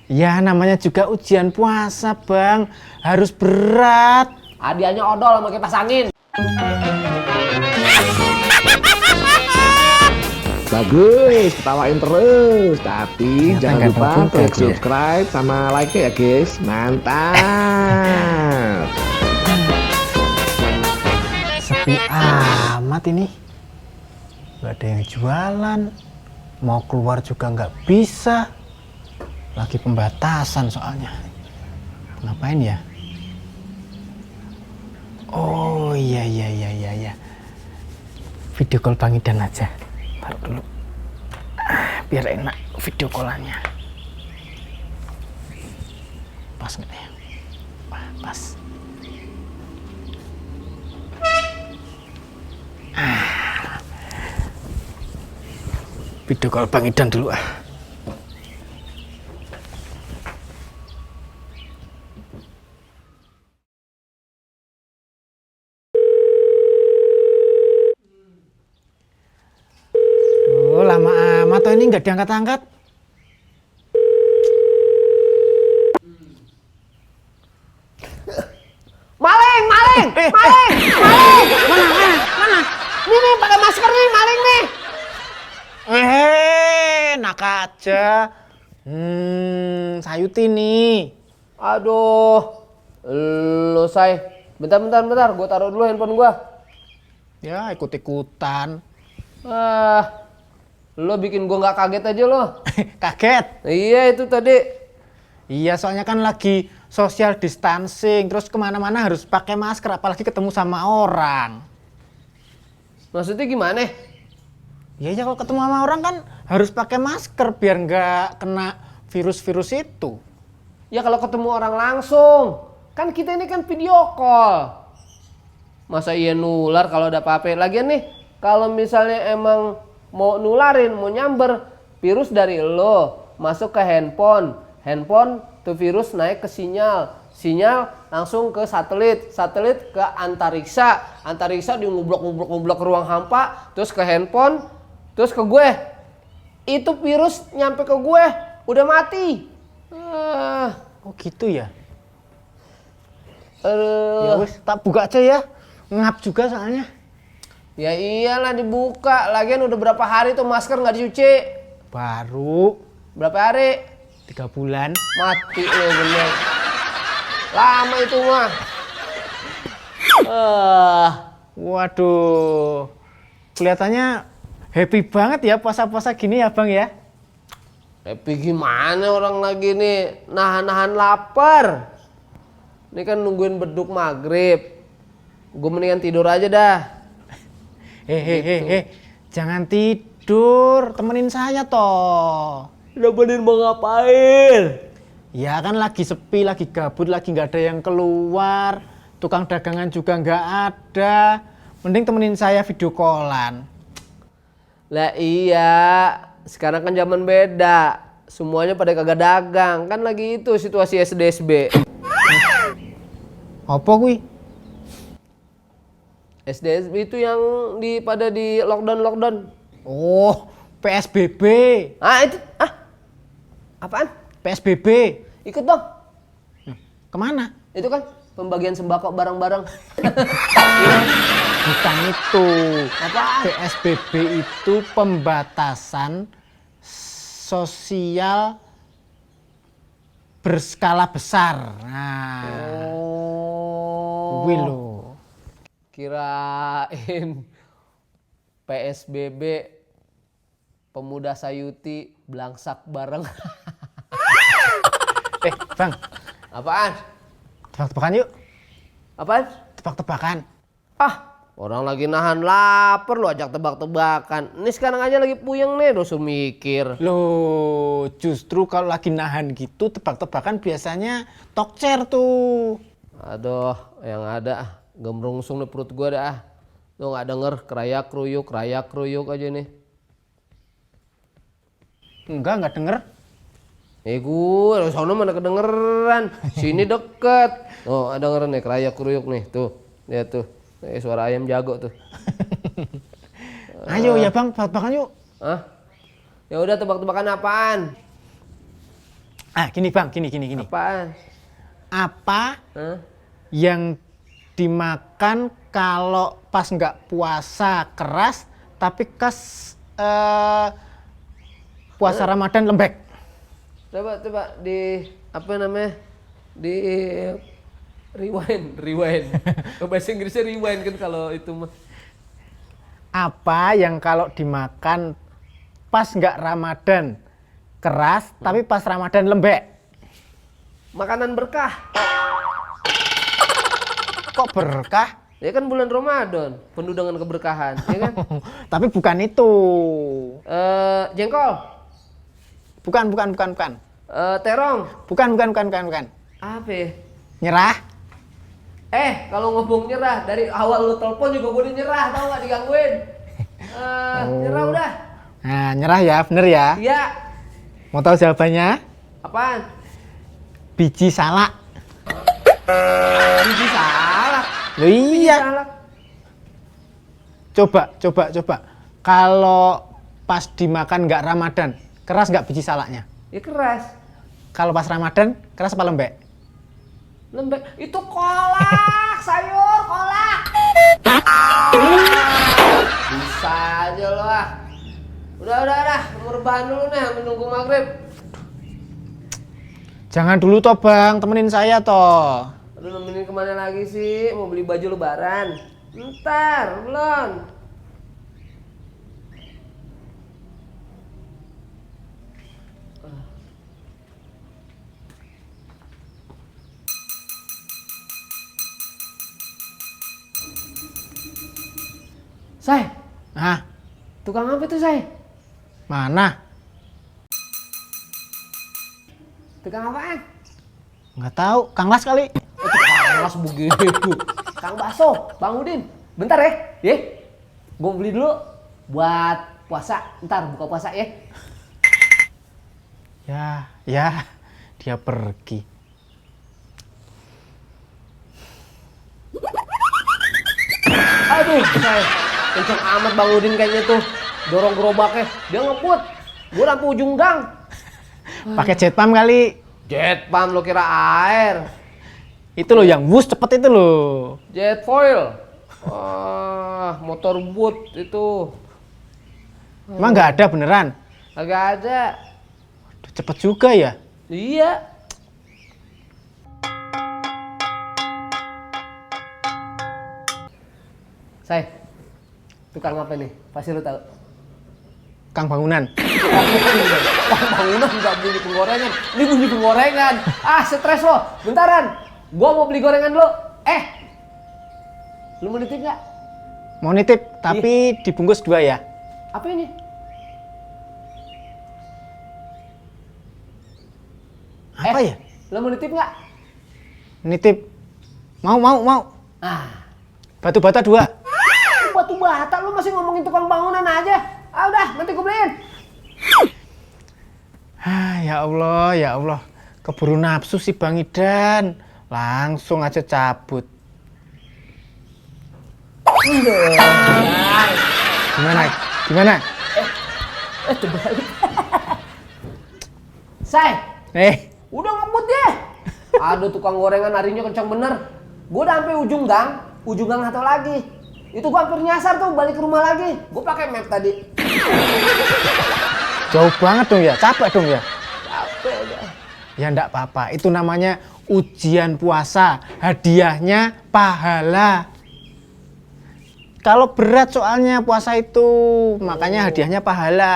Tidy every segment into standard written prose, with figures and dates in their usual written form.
Ya namanya juga ujian puasa bang, harus berat. Hadiahnya odol sama kipas angin. Bagus, ketawain terus. Tapi Ternyata jangan ganteng lupa juga klik aku ya. subscribe sama like ya guys. Mantap. Sepi amat ini. Gak ada yang jualan. Mau keluar juga nggak bisa. Lagi pembatasan soalnya. Ngapain ya? Oh iya. Video call Bang Idan aja. Taruh dulu. Biar enak video callannya. Pas nggak ya? Pas. Video call Bang Idan dulu ah. Duh, lama amat tuh ini nggak diangkat-angkat. Maling! Mana? Nih, pakai masker nih, maling nih. Enak aja. Sayuti nih. Aduh, lu say. Bentar, gue taruh dulu handphone gue. Ya ikut-ikutan. Lo bikin gue nggak kaget aja lo. Kaget. Iya itu tadi. Iya soalnya kan lagi social distancing. Terus kemana-mana harus pakai masker. Apalagi ketemu sama orang. Maksudnya gimana? Ya kalau ketemu sama orang kan harus pakai masker. Biar nggak kena virus-virus itu. Ya kalau ketemu orang langsung. Kan kita ini kan video call. Masa iya nular kalau ada apa-apa. Lagian nih, kalau misalnya emang mau nularin, mau nyamber, virus dari lo masuk ke handphone. Handphone tuh virus naik ke sinyal. Sinyal langsung ke satelit. Satelit ke antariksa. Antariksa ngublok ke ruang hampa. Terus ke handphone. Terus ke gue. Itu virus nyampe ke gue. Udah mati. Oh gitu ya? Aduh. Ya wes tak buka aja ya. Ngap juga soalnya. Ya iyalah dibuka. Lagian udah berapa hari tuh masker nggak dicuci? Baru Berapa hari? 3 bulan. Mati lo bener. Lama itu mah. Waduh. Kelihatannya happy banget ya puasa-puasa gini ya Bang ya. Tapi gimana orang lagi nih nahan-nahan lapar. Ini kan nungguin beduk maghrib. Gue mendingan tidur aja dah. Hehehe. Jangan tidur, temenin saya toh. Nemenin mau ngapain? Ya kan lagi sepi, lagi gabut, lagi nggak ada yang keluar. Tukang dagangan juga nggak ada. Mending temenin saya video callan. Lah iya, sekarang kan zaman beda. Semuanya pada kagak dagang. Kan lagi itu situasi SDSB. Apa kuwi? SDSB itu yang pada di lockdown. Oh, PSBB. Itu apaan? PSBB. Ikut dong. Kemana? Itu kan pembagian sembako barang-barang. Bukan itu. Apaan? PSBB itu pembatasan sosial berskala besar. Nah, kuwi lho. Kirain PSBB pemuda sayuti belangsak bareng. Bang, Apaan? tebak-tebakan yuk. Apaan? Tebak-tebakan. Orang lagi nahan lapar lu ajak tebak-tebakan. Ini sekarang aja lagi puyeng nih, dosa mikir. Loh, justru kalau lagi nahan gitu tebak-tebakan biasanya tokcer tuh. Aduh, yang ada gemrungsung nih perut gua dah. Lu nggak denger kerayak kruyuk aja nih. Enggak denger. Gue, sono mana kedengeran. Sini deket. Oh, dengeran nih kerayak kruyuk nih. Tuh, lihat tuh. Suara ayam jago tuh. Ayo ya Bang, tebak-tebakan yuk. Ya udah tebak-tebakan apaan? Gini bang, gini. Apaan? Apa Hah? yang dimakan kalau pas nggak puasa keras, tapi puasa Ramadan lembek? Coba di apa namanya? Di rewind. Bahasa Inggrisnya rewind kan kalau itu mah. Apa yang kalau dimakan pas nggak Ramadan keras, tapi pas Ramadan lembek? Makanan berkah. Kok berkah? Ya kan bulan Ramadan, penuh dengan keberkahan, ya kan? Tapi bukan itu. Jengkol. Bukan. Terong. Bukan. Apa ya? Nyerah. Kalau ngomong nyerah, dari awal lu telepon juga gue nyerah, tau gak digangguin. Nyerah udah. Nah, nyerah ya, bener ya. Iya. Mau tahu jawabannya? Apaan? Biji salak. Biji salak. Loh iya. Salak. Coba. Kalau pas dimakan nggak Ramadan, keras nggak biji salaknya? Ya keras. Kalau pas Ramadan, keras apa lembek? Lembek. Itu kolak, sayur kolak. Bisa aja lo ah. Udah. Mau rebahan dulu nih, menunggu maghrib. Jangan dulu toh bang, temenin saya toh. Aduh, nemenin kemana lagi sih? Mau beli baju lebaran? Ntar, belum. Say, Nah, tukang apa itu, Say? mana? Tukang apaan? Nggak tahu, Kang Las kali. Kelas begitu. Kang Bakso, Bang Udin. Bentar ya, gue beli dulu buat puasa. Ntar buka puasa ya. Ya, dia pergi. Aduh, Say. Kenceng amat Bang Udin kayaknya tuh. Dorong gerobaknya. Dia ngebut. Gue sampai ujung gang. Pakai jet pump kali. Jet pump lo kira air. Itu loh yang wus cepet itu loh. Jet foil. Motor boot itu. Emang nggak ada beneran? Agak ada. Aduh, cepet juga ya. Iya. Say, tukang apa nih? Pasti lu tahu. Kang Bangunan. Kang Bangunan nggak bunyi penggorengan. Ini bunyi penggorengan. Stres lo. Bentaran. Gua mau beli gorengan dulu. Lu mau nitip nggak? Mau nitip, tapi dibungkus 2 ya. Apa ini? Apa ya? Lu mau nitip nggak? Nitip. Mau. Batu bata 2. Batu bata, lu masih ngomongin tukang bangunan aja. Udah, nanti gue beliin. Ya Allah. Keburu nafsu si Bang Idan. Langsung aja cabut. Gimana? Terbalik. Say, udah ngebut deh. Aduh, tukang gorengan harinya kencang bener. Gue udah sampai ujung gang nggak tahu lagi. Itu gue hampir nyasar tuh, balik ke rumah lagi. Gue pakai map tadi. Jauh banget dong ya, capek dong ya. Capek udah. Ya enggak apa-apa, itu namanya ujian puasa. Hadiahnya pahala. Kalau berat soalnya puasa itu, makanya hadiahnya pahala.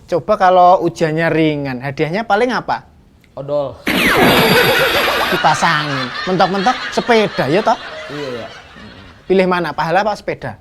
Coba kalau ujiannya ringan, hadiahnya paling apa? Odol. Dipasangin. Mentok-mentok sepeda ya toh? Iya. Pilih mana, pahala apa sepeda?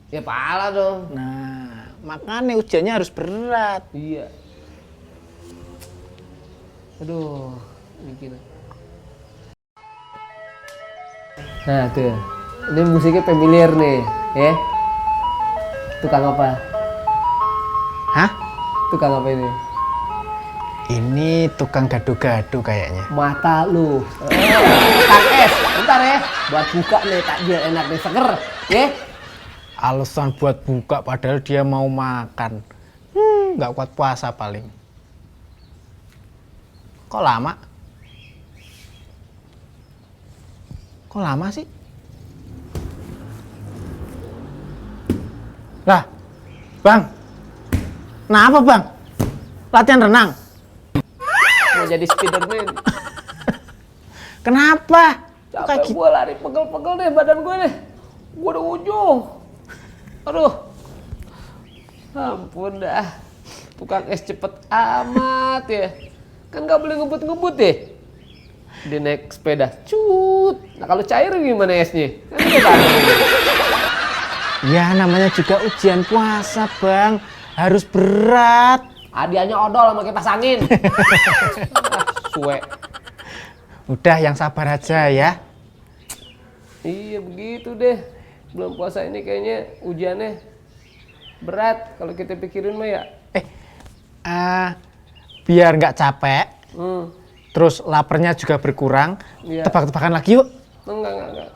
Ya pahala dong. Nah, makanya ujiannya harus berat. Iya. Aduh, mikir. Nah tuh, ini musiknya familiar nih, ya. Tukang apa? Hah? Tukang apa ini? Ini tukang gado-gado kayaknya. Mata lu. Kang es, bentar ya. Buat buka nih, takjil enak nih, seger, ya. Alasan buat buka padahal dia mau makan. Nggak kuat puasa paling. Kok lama? Kok lama sih? Lah, Bang. Kenapa, Bang? Latihan renang? Mau jadi Spiderman. Kenapa? Kayak Capek gitu. gue lari pegel-pegel deh badan gue nih. Gue udah ujung. Aduh. Ampun dah. Tukang es cepet amat ya. Kan gak boleh ngebut-ngebut deh. Dia naik sepeda. Cut. Nah kalau cair gimana esnya? Kan dia taruh. Ya, namanya juga ujian puasa, Bang. Harus berat. Hadiahnya odol sama kipas angin. Suwe. Udah, yang sabar aja ya. Iya begitu deh. Bulan puasa ini kayaknya ujiannya berat kalau kita pikirin mah ya. Biar nggak capek, Hmm. terus laparnya juga berkurang. Iya. Tebak-tebakan lagi yuk. Enggak.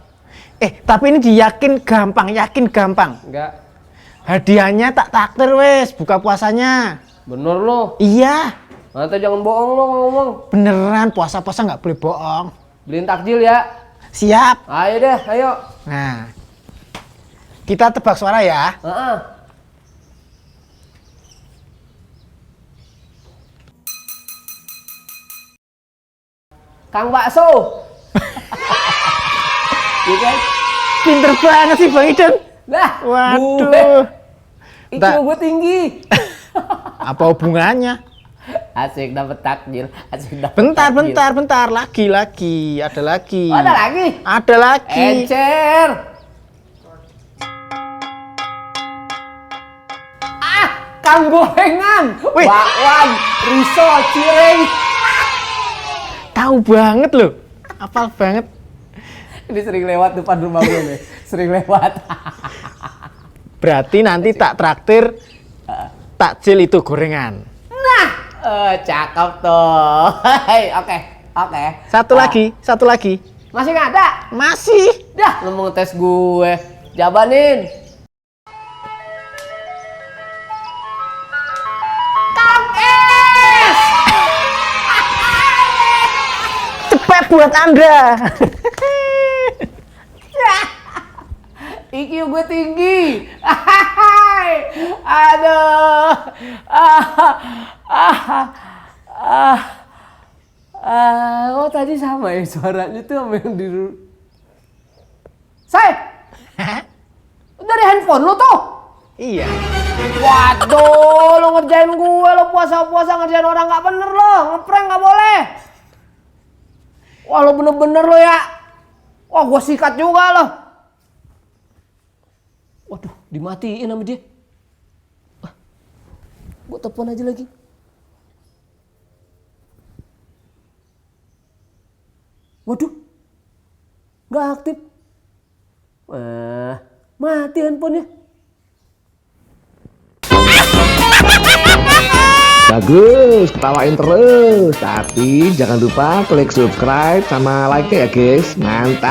Tapi ini yakin gampang. Enggak. Hadiahnya tak takdir wes, buka puasanya. Bener lo. Iya, Nanti jangan bohong lo ngomong. beneran puasa-puasa nggak boleh bohong. Beliin takjil ya. Siap. Ayo deh, ayo. Nah, kita tebak suara ya. Heeh. Kang Bakso. Iya kan? Pinter banget sih Bang Iden. Lah, Waduh. IQ gue tinggi. Apa hubungannya? Asik dapat takjil, asik dapat Bentar. Lagi. Ada lagi. Oh, ada lagi? Ada lagi. Encer. Kang Gorengan. Wih. Bakwan, risol, cireng. Tahu banget loh. Hafal banget. Ini sering lewat depan rumah gue nih. Sering lewat. Berarti nanti tak traktir takjil itu gorengan. Nah, cakep tuh. Oke. Satu lagi. Masih nggak ada? Masih. Dah, lu mau tes gue. Jabanin. Kang Es. Cepet buat Anda. IQ gue tinggi. Aduh. Oh tadi sama ya suaranya tuh sama yang di Say. Dari handphone lu tuh. Iya. Waduh, lo ngerjain gue, lo puasa-puasa ngerjain orang nggak bener lo, ngeprank nggak boleh. Wah lo bener-bener lo ya. Wah gue sikat juga lo. Waduh, dimatiin sama dia. Gue telepon aja lagi. Waduh, nggak aktif. Mati handphonenya. Bagus, ketawain terus. Tapi jangan lupa klik subscribe sama like ya guys. Mantap.